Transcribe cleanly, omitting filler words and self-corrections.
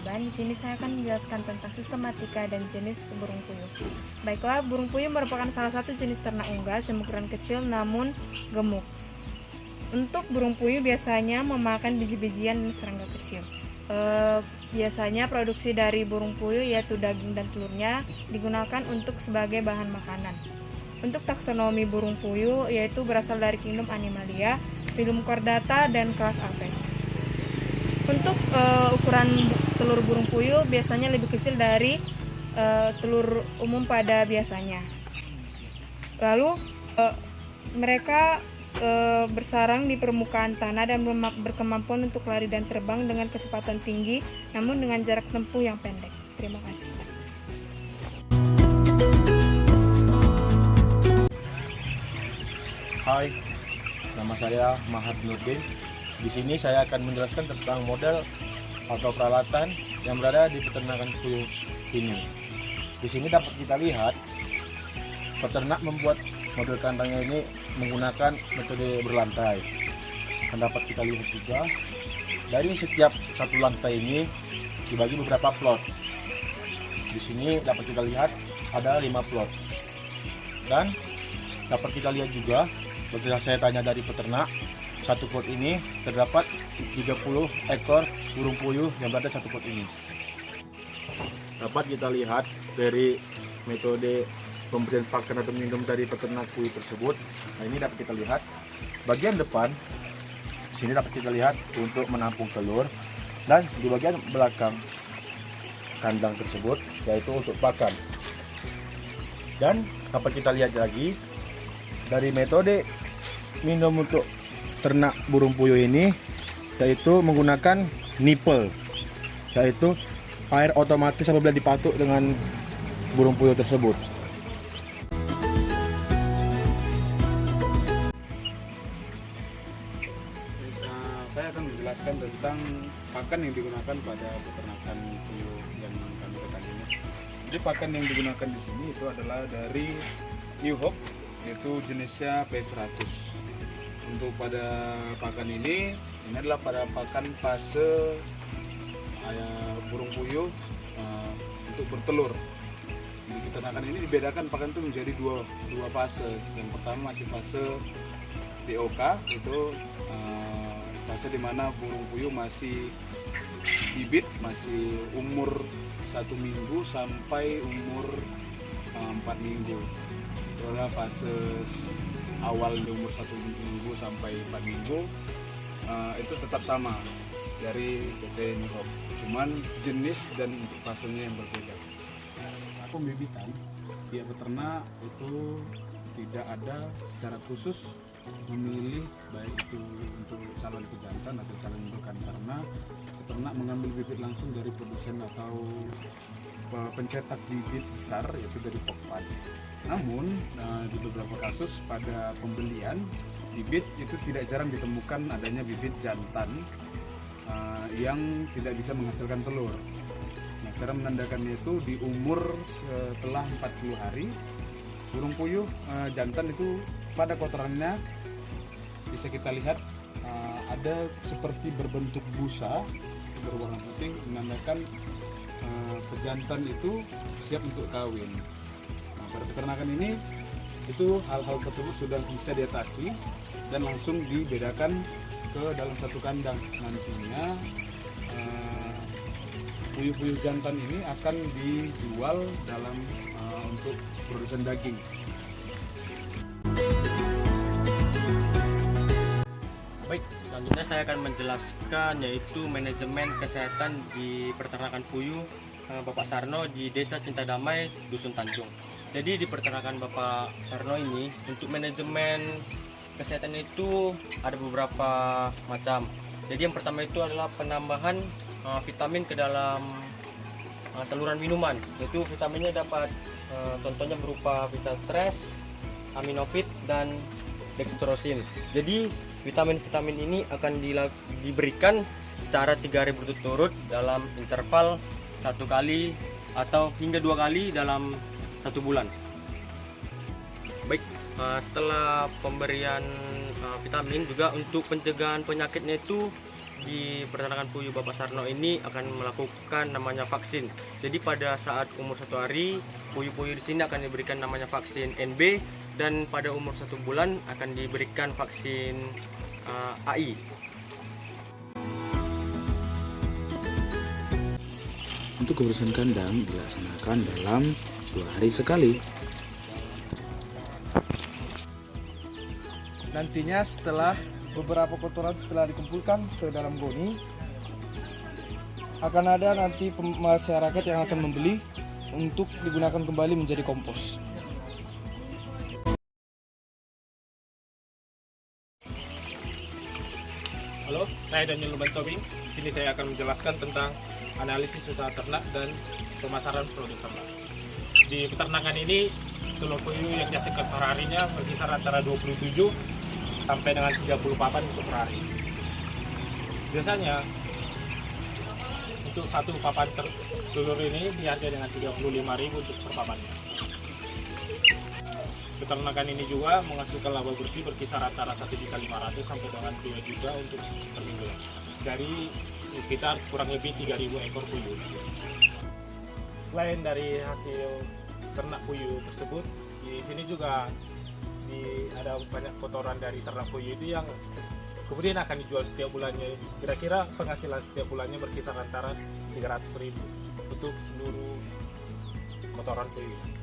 Iban. Di sini saya akan menjelaskan tentang sistematika dan jenis burung puyuh. Baiklah, burung puyuh merupakan salah satu jenis ternak unggas yang berukuran kecil namun gemuk. Untuk burung puyuh biasanya memakan biji-bijian dan serangga kecil. Biasanya produksi dari burung puyuh yaitu daging dan telurnya digunakan untuk sebagai bahan makanan. Untuk taksonomi burung puyuh yaitu berasal dari kingdom Animalia, phylum Chordata, dan kelas Aves. Untuk ukuran telur burung puyuh biasanya lebih kecil dari telur umum pada biasanya. Lalu mereka bersarang di permukaan tanah dan berkemampuan untuk lari dan terbang dengan kecepatan tinggi namun dengan jarak tempuh yang pendek. Terima kasih. Hai, nama saya Mahat Nurdin. Di sini saya akan menjelaskan tentang model atau peralatan yang berada di peternakan puyuh ini. Di sini dapat kita lihat peternak membuat model kandangnya ini menggunakan metode berlantai. Dan dapat kita lihat juga dari setiap satu lantai ini dibagi beberapa plot. Di sini dapat kita lihat ada 5 plot. Dan dapat kita lihat juga, setelah saya tanya dari peternak, satu plot ini terdapat 30 ekor burung puyuh yang berada satu plot ini. Dapat kita lihat dari metode pemberian pakan atau minum dari peternak puyuh tersebut. Nah, ini dapat kita lihat bagian depan sini dapat kita lihat untuk menampung telur, dan di bagian belakang kandang tersebut yaitu untuk pakan. Dan dapat kita lihat lagi dari metode minum untuk ternak burung puyuh ini yaitu menggunakan nipple, yaitu air otomatis apabila dipatuk dengan burung puyuh tersebut. Saya akan menjelaskan tentang pakan yang digunakan pada peternakan puyuh yang kami rekan ini. Jadi pakan yang digunakan di sini itu adalah dari New Hope, yaitu jenisnya P100. Untuk pada pakan ini adalah pada pakan fase burung puyuh untuk bertelur. Di peternakan ini dibedakan pakan itu menjadi dua fase. Yang pertama masih fase POK, itu fase dimana burung puyuh masih bibit, masih umur 1 minggu sampai umur 4 minggu. Itu adalah fase awal di umur 1 minggu sampai 4 minggu. Itu tetap sama dari PT New Hope, cuman jenis dan fasenya yang berbeda. Pembibitan pihak peternak itu tidak ada secara khusus memilih baik itu untuk calon pejantan atau calon indukan, karena peternak mengambil bibit langsung dari produsen atau pencetak bibit besar, yaitu dari Pokpan. Namun di beberapa kasus pada pembelian bibit itu tidak jarang ditemukan adanya bibit jantan yang tidak bisa menghasilkan telur. Nah, cara menandakannya itu di umur setelah 40 hari burung puyuh jantan itu pada kotorannya bisa kita lihat ada seperti berbentuk busa berwarna putih, menandakan pejantan itu siap untuk kawin. Nah, pada peternakan ini itu hal-hal tersebut sudah bisa diatasi dan langsung dibedakan ke dalam satu kandang. Nantinya puyuh-puyuh jantan ini akan dijual dalam untuk produsen daging. Baik, selanjutnya saya akan menjelaskan yaitu manajemen kesehatan di peternakan puyuh Bapak Sarno di Desa Cinta Damai, Dusun Tanjung. Jadi di peternakan Bapak Sarno ini untuk manajemen kesehatan itu ada beberapa macam. Jadi yang pertama itu adalah penambahan vitamin ke dalam saluran minuman. Yaitu vitaminnya dapat contohnya berupa Vitatres, Aminofit, dan Dextrosin. Jadi vitamin-vitamin ini akan diberikan secara 3 hari berturut-turut dalam interval 1 kali atau hingga 2 kali dalam 1 bulan. Baik, setelah pemberian vitamin juga untuk pencegahan penyakitnya itu di peternakan puyuh Bapak Sarno ini akan melakukan namanya vaksin. Jadi pada saat umur 1 hari, puyuh-puyuh di sini akan diberikan namanya vaksin NB, dan pada umur 1 bulan akan diberikan vaksin AI. Untuk kebersihan kandang dilaksanakan dalam 2 hari sekali. Nantinya setelah beberapa kotoran setelah dikumpulkan ke dalam goni, akan ada nanti masyarakat yang akan membeli untuk digunakan kembali menjadi kompos. Halo, saya Daniel Ruben Tobing. Di sini saya akan menjelaskan tentang analisis usaha ternak dan pemasaran produk ternak. Di peternakan ini, telur puyuh yang dihasilkan per harinya berkisar antara 27 sampai dengan 30 papan untuk per hari. Biasanya untuk satu papan telur ini dihargai dengan 35.000 untuk per papannya. Peternakan ini juga menghasilkan laba bersih berkisar antara 1.500.000 sampai dengan 2 juta untuk per minggu, dari sekitar kurang lebih 3.000 ekor puyuh. Selain dari hasil ternak puyuh tersebut, di sini juga ada banyak kotoran dari ternak puyuh itu yang kemudian akan dijual setiap bulannya. Kira-kira penghasilan setiap bulannya berkisar antara 300.000 untuk seluruh kotoran puyuh.